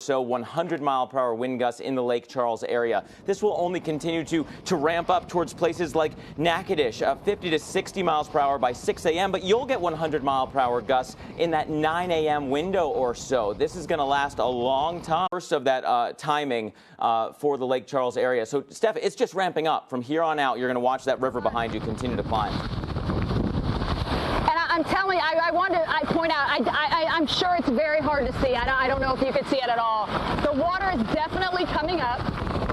So 100-mile-per-hour wind gusts in the Lake Charles area. This will only continue to ramp up towards places like Natchitoches, 50 to 60 miles per hour by 6 a.m. But you'll get 100-mile-per-hour gusts in that 9 a.m. window or so. This is going to last a long time. First of that timing for the Lake Charles area. So, Steph, it's just ramping up. From here on out, you're going to watch that river behind you continue to climb. I'm telling you, I point out, I'm sure it's very hard to see. I don't know if you could see it at all. The water is definitely coming up,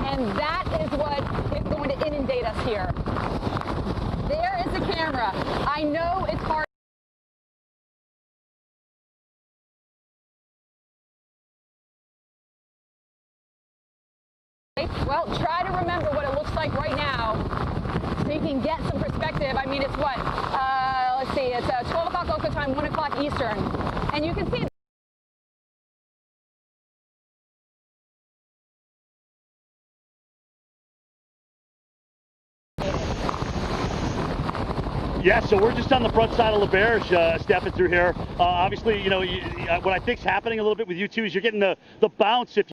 and that is what is going to inundate us here. There is the camera. I know it's hard. Well, try to remember what it looks like right now so you can get some perspective. I mean, it's what? Let's see, it's 12 o'clock local time, 1 o'clock Eastern. And you can see Yeah, so we're just on the front side of L'Auberge, stepping through here. Obviously, you know, what I think's happening a little bit with you two is you're getting the bounce if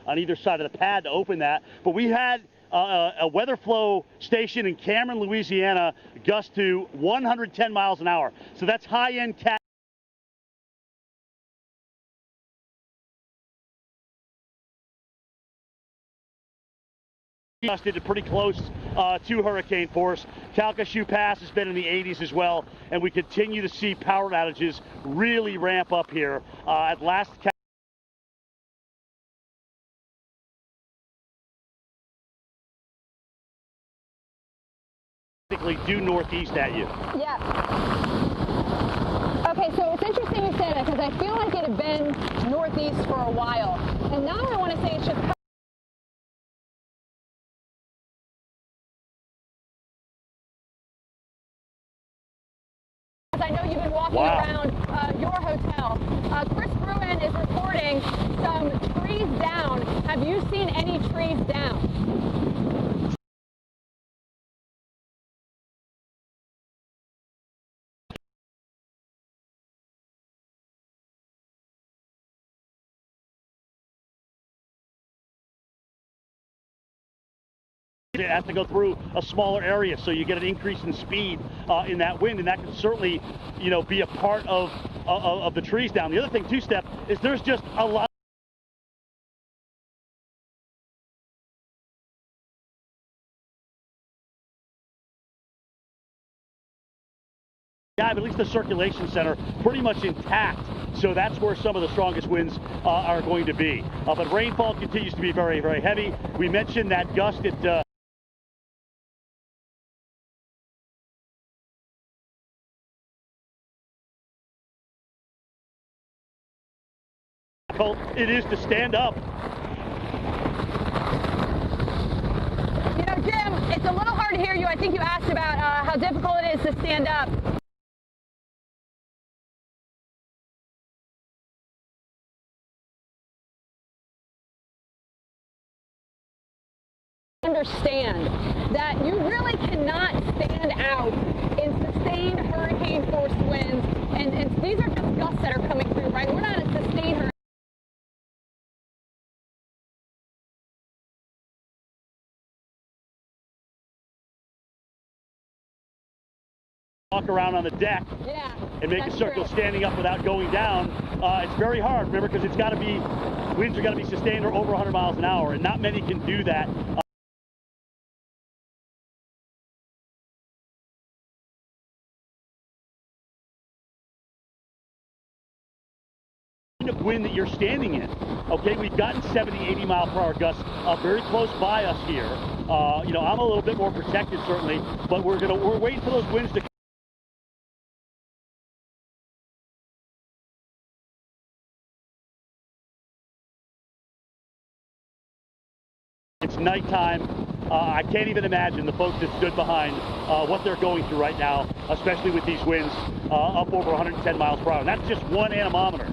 on either side of the pad to open that. But we had a weather flow station in Cameron, Louisiana, gust to 110 miles an hour. So that's high-end cat. Gusted pretty close to hurricane force. Calcasieu Pass has been in the 80s as well, and we continue to see power outages really ramp up here. At last due northeast at you. Yeah. Okay, so it's interesting you say that because I feel like it had been northeast for a while, and now I want to say it should come. I know you've been walking around your hotel. Chris Bruin is reporting some trees down. Have you seen any trees down? It has to go through a smaller area, so you get an increase in speed in that wind, and that can certainly, you know, be a part of the trees down. The other thing too, Steph, is there's just a lot. Yeah, but at least the circulation center pretty much intact. So that's where some of the strongest winds are going to be. But rainfall continues to be very, very heavy. We mentioned that gust at it is to stand up. You know, Jim, it's a little hard to hear you. I think you asked about how difficult it is to stand up. Understand that you really cannot stand out in sustained hurricane force winds, and these are just gusts that are coming through, right? We're not a sustained hurricane. Walk around on the deck and make a circle standing up without going down. It's very hard, remember, because it's got to be, winds are got to be sustained or over 100 miles an hour, and not many can do that. Of wind that you're standing in. Okay, we've gotten 70, 80 mile per hour gusts very close by us here. You know, I'm a little bit more protected certainly, but we're waiting for those winds to. It's nighttime. I can't even imagine the folks that stood behind what they're going through right now, especially with these winds up over 110 miles per hour. And that's just one anemometer.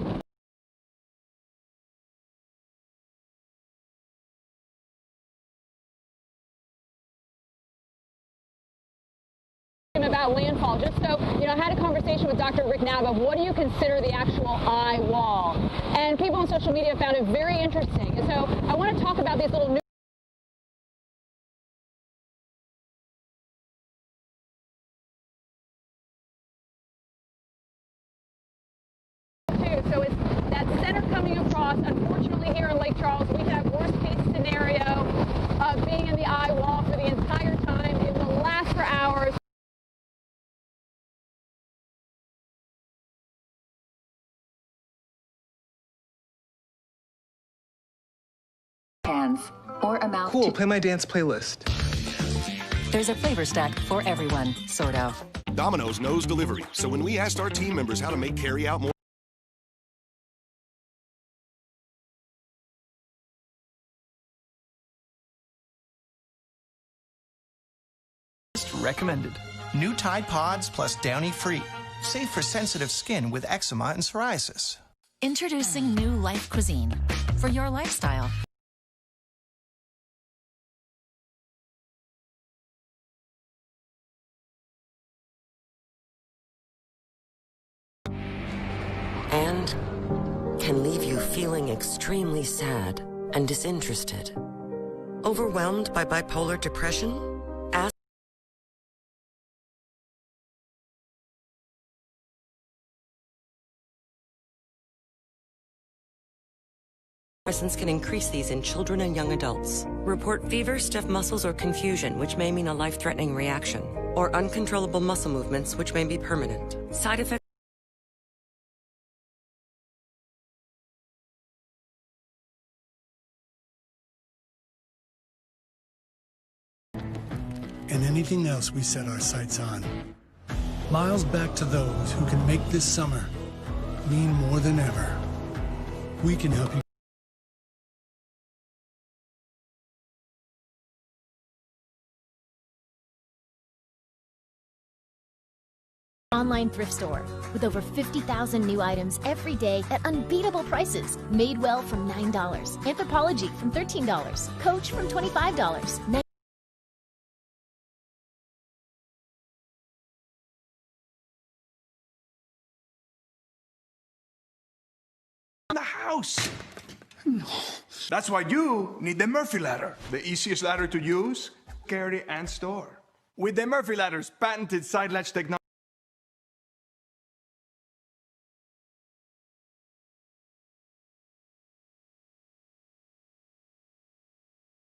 about landfall. Just so, I had a conversation with Dr. Rick Nava of what do you consider the actual eye wall? And people on social media found it very interesting. And so I want to talk about these little new So it's that center coming across. Unfortunately, here in Lake Charles, we have worst case scenario of being in the eye wall for the entire time. It will last for hours. Hands or a mouth. Cool, play my dance playlist. There's a flavor stack for everyone, sort of. Domino's knows delivery, so when we asked our team members how to make carry-out more recommended. New Tide Pods plus Downy Free. Safe for sensitive skin with eczema and psoriasis. Introducing new Life Cuisine for your lifestyle. And can leave you feeling extremely sad and disinterested. Overwhelmed by bipolar depression? Antidepressants can increase these in children and young adults. Report fever, stiff muscles, or confusion, which may mean a life-threatening reaction, or uncontrollable muscle movements, which may be permanent. Side effects. And anything else we set our sights on. Miles back to those who can make this summer mean more than ever. We can help you. Online thrift store with over 50,000 new items every day at unbeatable prices. Madewell from $9, Anthropologie from $13, Coach from $25. The house. That's why you need the Murphy ladder, the easiest ladder to use, carry, and store. With the Murphy ladder's patented side latch technology.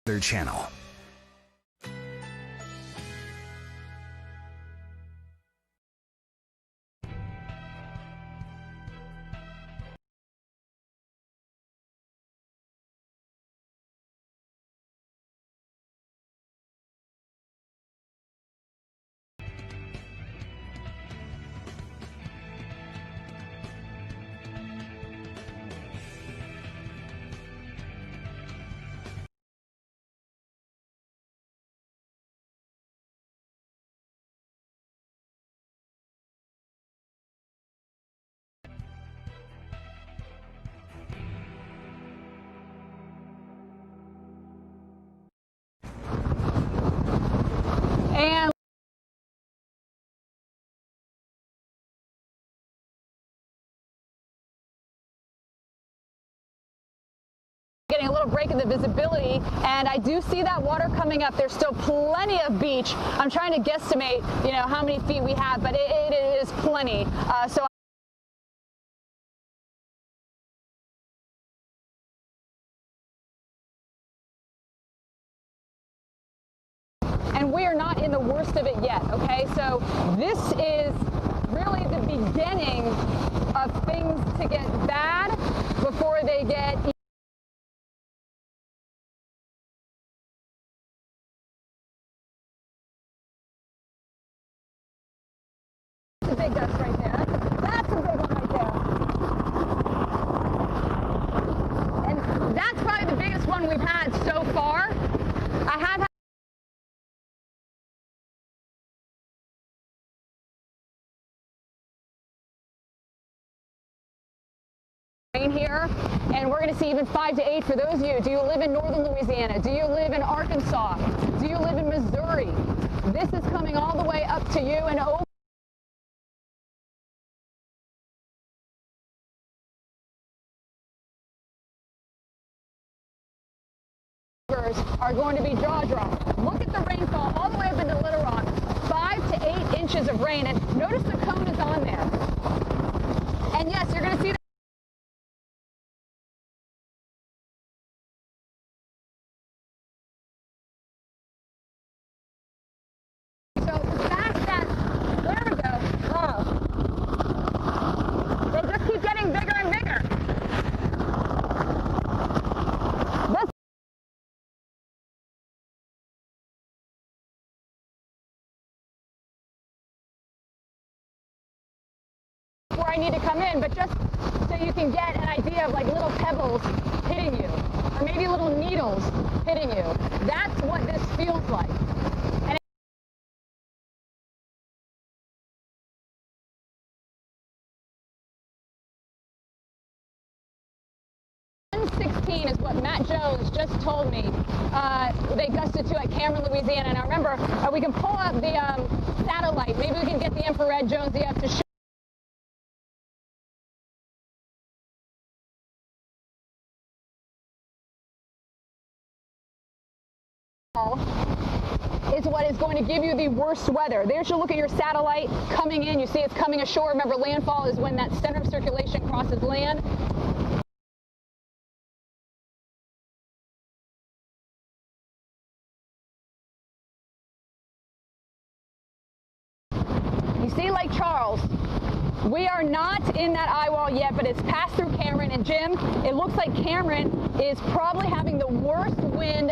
Their channel. And getting a little break in the visibility, and I do see that water coming up. There's still plenty of beach. I'm trying to guesstimate, how many feet we have, but it is plenty. And we are not in the worst of it yet, okay? So this is really the beginning of things to get bad before they get That's a big gust right there. That's a big one right there. And that's probably the biggest one we've had so far. I have had rain here, and we're going to see even 5 to 8 for those of you. Do you live in northern Louisiana? Do you live in Arkansas? Do you live in Missouri? This is coming all the way up to you and over. Are going to be jaw dropped. Look at the rainfall all the way up into Little Rock. 5 to 8 inches of rain, and notice the cone is on there. And yes, you're going to see that. So the fact that, there we go, oh, they just keep getting bigger and bigger. Where I need to come in, but just so you can get an idea of like little pebbles hitting you, or maybe little needles hitting you. That's what this feels like. And 16 is what Matt Jones just told me they gusted to at Cameron, Louisiana. Now remember, we can pull up the satellite. Maybe we can get the infrared, Jonesy, up to show. Is what is going to give you the worst weather. There's your look at your satellite coming in. You see it's coming ashore. Remember, landfall is when that center of circulation crosses land. You see Lake Charles. We are not in that eye wall yet, but it's passed through Cameron. And Jim, it looks like Cameron is probably having the worst wind.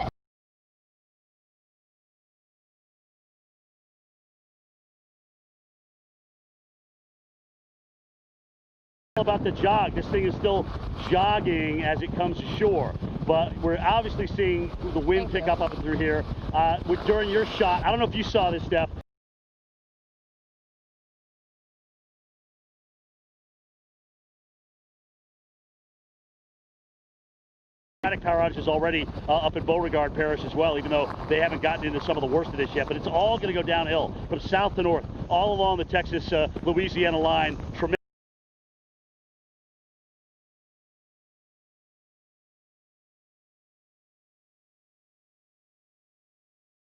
About the jog, this thing is still jogging as it comes ashore, but we're obviously seeing the wind pick up and through here. During your shot, I don't know if you saw this, Steph. Carrage is already up in Beauregard Parish as well, even though they haven't gotten into some of the worst of this yet, but it's all going to go downhill from south to north, all along the Texas-Louisiana line.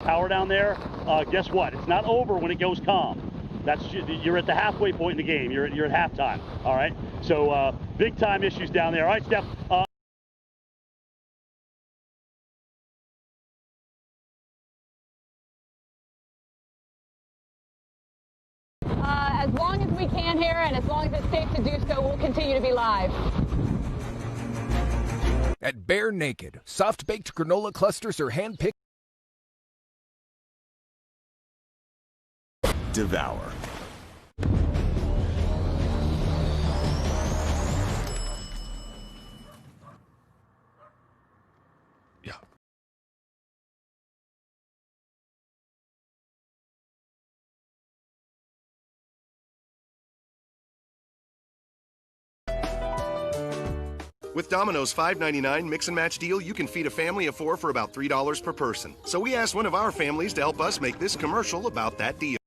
Power down there, guess what? It's not over when it goes calm. You're at the halfway point in the game. You're at halftime. All right. So big time issues down there. All right, Steph. As long as we can here, and as long as it's safe to do so, we'll continue to be live. At Bear Naked, soft-baked granola clusters are hand-picked. Devour. Yeah. With Domino's $5.99 mix and match deal, you can feed a family of 4 for about $3 per person. So we asked one of our families to help us make this commercial about that deal.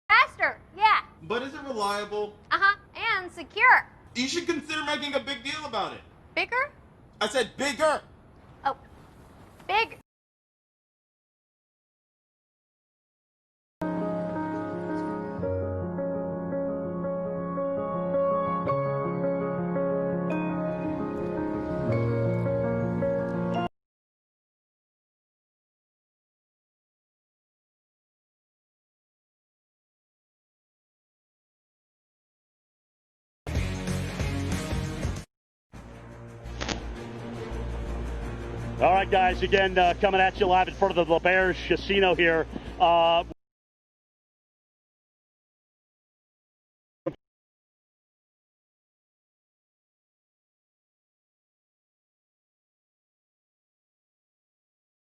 Faster, yeah. But is it reliable? Uh-huh, and secure. You should consider making a big deal about it. Bigger? I said bigger. Oh, big. All right, guys, again, coming at you live in front of the L'Auberge Casino here.